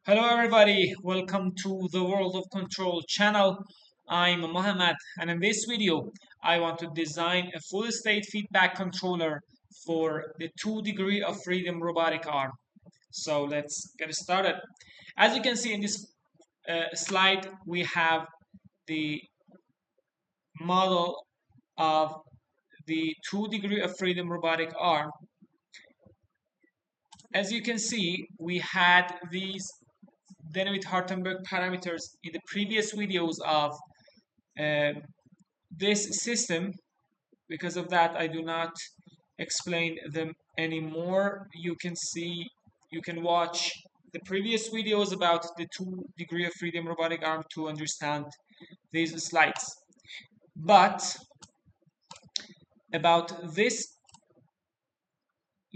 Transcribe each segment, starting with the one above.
Hello everybody, welcome to the World of Control channel. I'm Mohammed, and in this video I want to design a full state feedback controller for the 2 degree of freedom robotic arm. So let's get started. As you can see in this slide, we have the model of the 2 degree of freedom robotic arm. As you can see, we had these Denevit-Hartenberg parameters in the previous videos of uh, this system. Because of that, I do not explain them anymore. You can watch the previous videos about the 2 degree of freedom robotic arm to understand these slides. But about this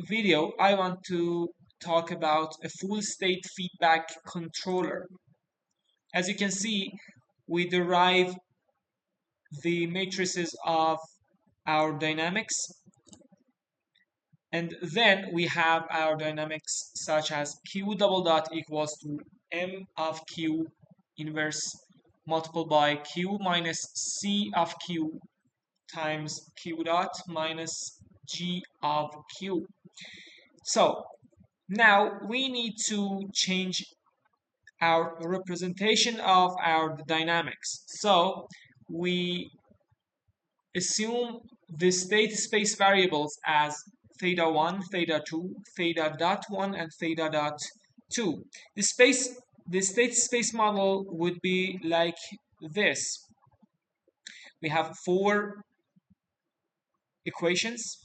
video, I want to talk about a full state feedback controller. As you can see, we derive the matrices of our dynamics, and then we have our dynamics such as q double dot equals to m of q inverse multiplied by q minus c of q times q dot minus g of q. So now we need to change our representation of our dynamics. So we assume the state space variables as theta 1, theta 2, theta dot 1, and theta dot 2. The state space model would be like this. We have 4 equations,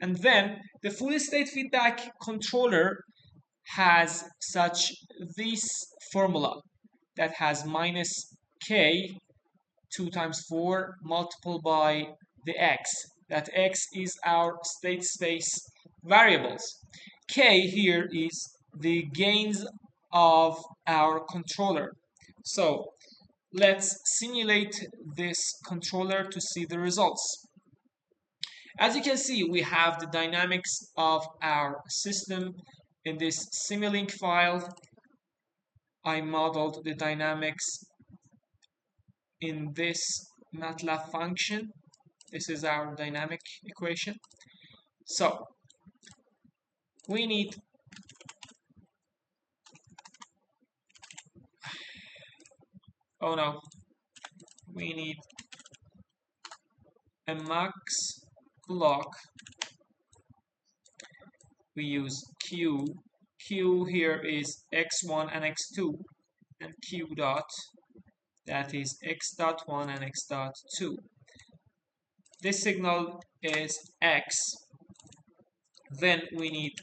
and then the full state feedback controller has such this formula that has minus k 2 times 4 multiplied by the x. That x is our state space variables. K here is the gains of our controller. So let's simulate this controller to see the results. As you can see, we have the dynamics of our system in this Simulink file. I modeled the dynamics in this MATLAB function. This is our dynamic equation. So we need we need a max block. We use q here is x1 and x2, and q dot, that is x dot 1 and x dot 2. This signal is x. Then we need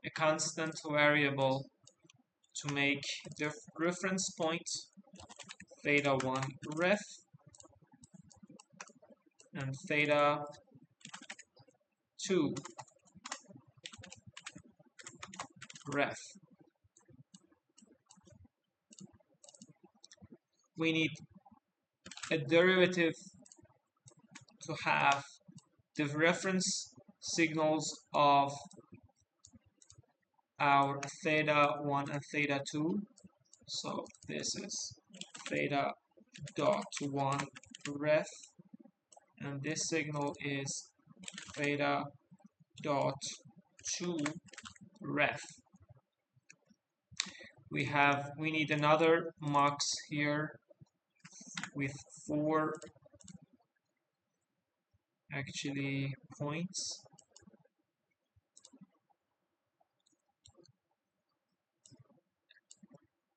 a constant variable to make the reference point theta 1 ref and theta 2 ref. We need a derivative to have the reference signals of our theta 1 and theta 2. So this is theta dot 1 ref, and this signal is theta dot 2 ref. We need another mux here with 4 points.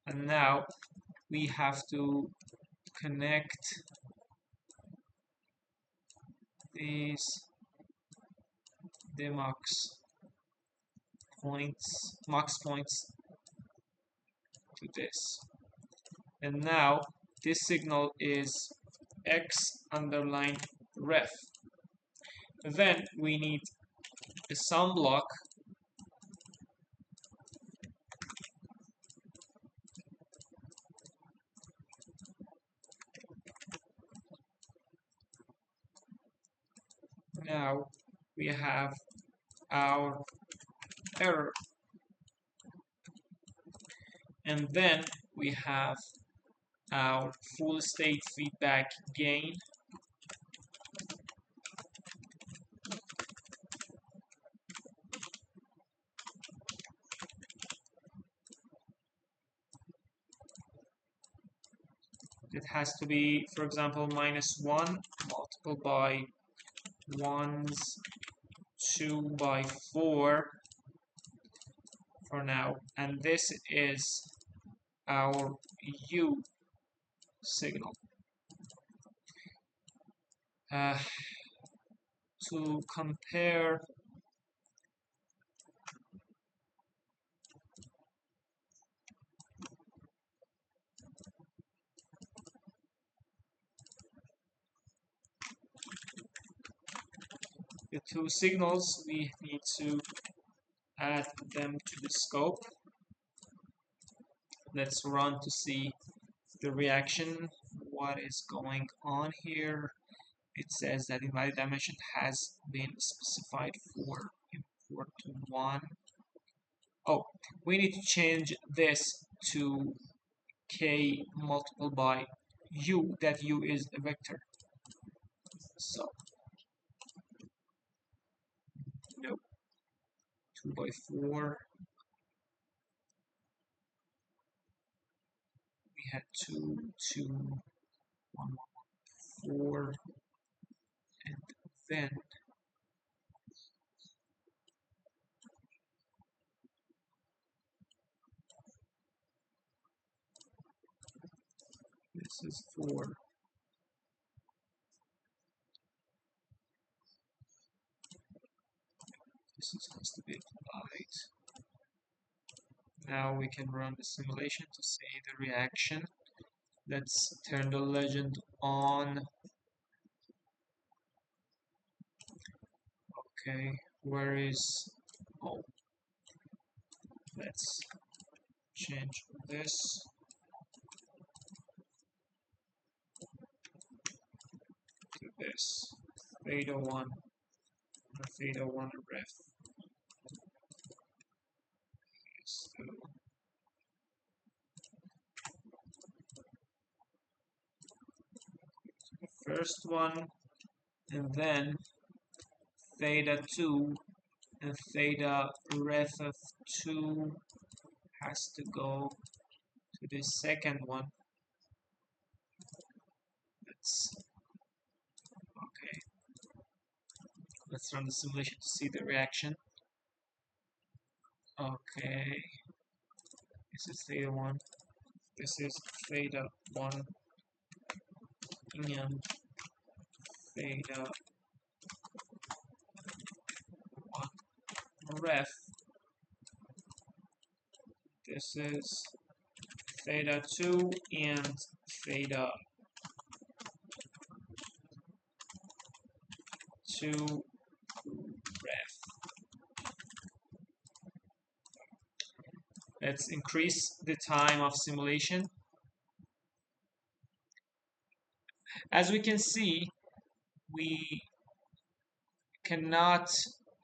And now we have to connect the mux points to this. And now this signal is x underline ref. Then we need a sum block now we have our error. And then we have our full state feedback gain. It has to be, for example, -1 multiplied by 1's 2 by 4 for now. And this is our U signal. To compare the two signals, we need to add them to the scope. Let's run to see the reaction. What is going on here? It says that invalid dimension has been specified for import to 1. Oh, we need to change this to k multiplied by u, that u is a vector. So, no, 2 by 4. We had 2, 2, 1, 1, 4, and then this is 4. This is supposed to be applied. Now we can run the simulation to see the reaction. Let's turn the legend on. Okay, where is... Oh, let's change this. To this. Theta 1. Theta 1 ref. So the first one, and then theta 2 and theta ref of 2 has to go to the second one. Okay. Let's run the simulation to see the reaction. Okay. This is theta 1. This is theta 1 and theta 1 ref. This is theta 2 and theta 2 ref. Let's increase the time of simulation. As we can see, we cannot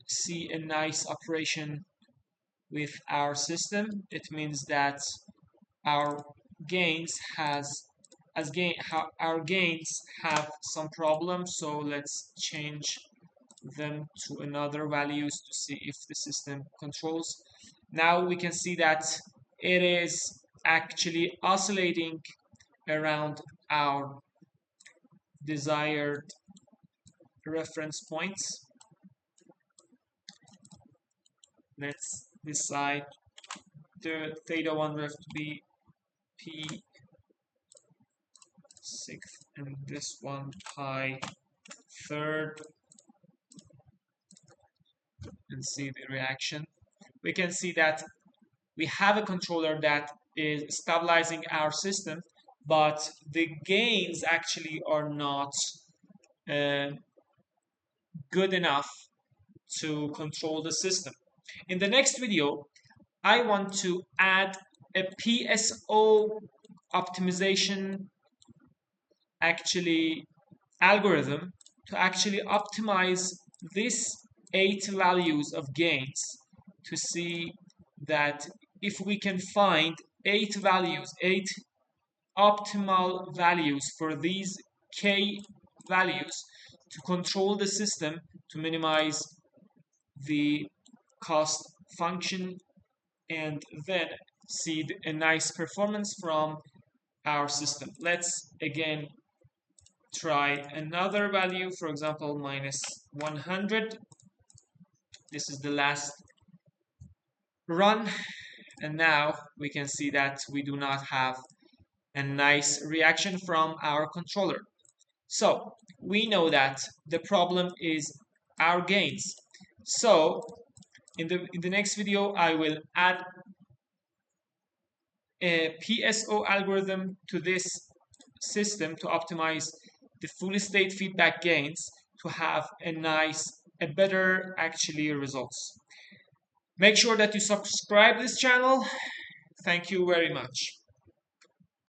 see a nice operation with our system. It means that our gains our gains have some problems. So let's change them to another values to see if the system controls. Now we can see that it is actually oscillating around our desired reference points. Let's decide the theta 1 ref to be P 6th and this one pi 3rd, and see the reaction. We can see that we have a controller that is stabilizing our system, but the gains actually are not good enough to control the system. In the next video, I want to add a PSO optimization algorithm to actually optimize these 8 values of gains to see that if we can find eight optimal values for these k values to control the system to minimize the cost function, and then see a nice performance from our system. Let's again try another value, for example minus 100. This is the last run, and now we can see that we do not have a nice reaction from our controller. So we know that the problem is our gains. So in the next video I will add a PSO algorithm to this system to optimize the full state feedback gains to have a better actually results. Make sure that you subscribe this channel. Thank you very much.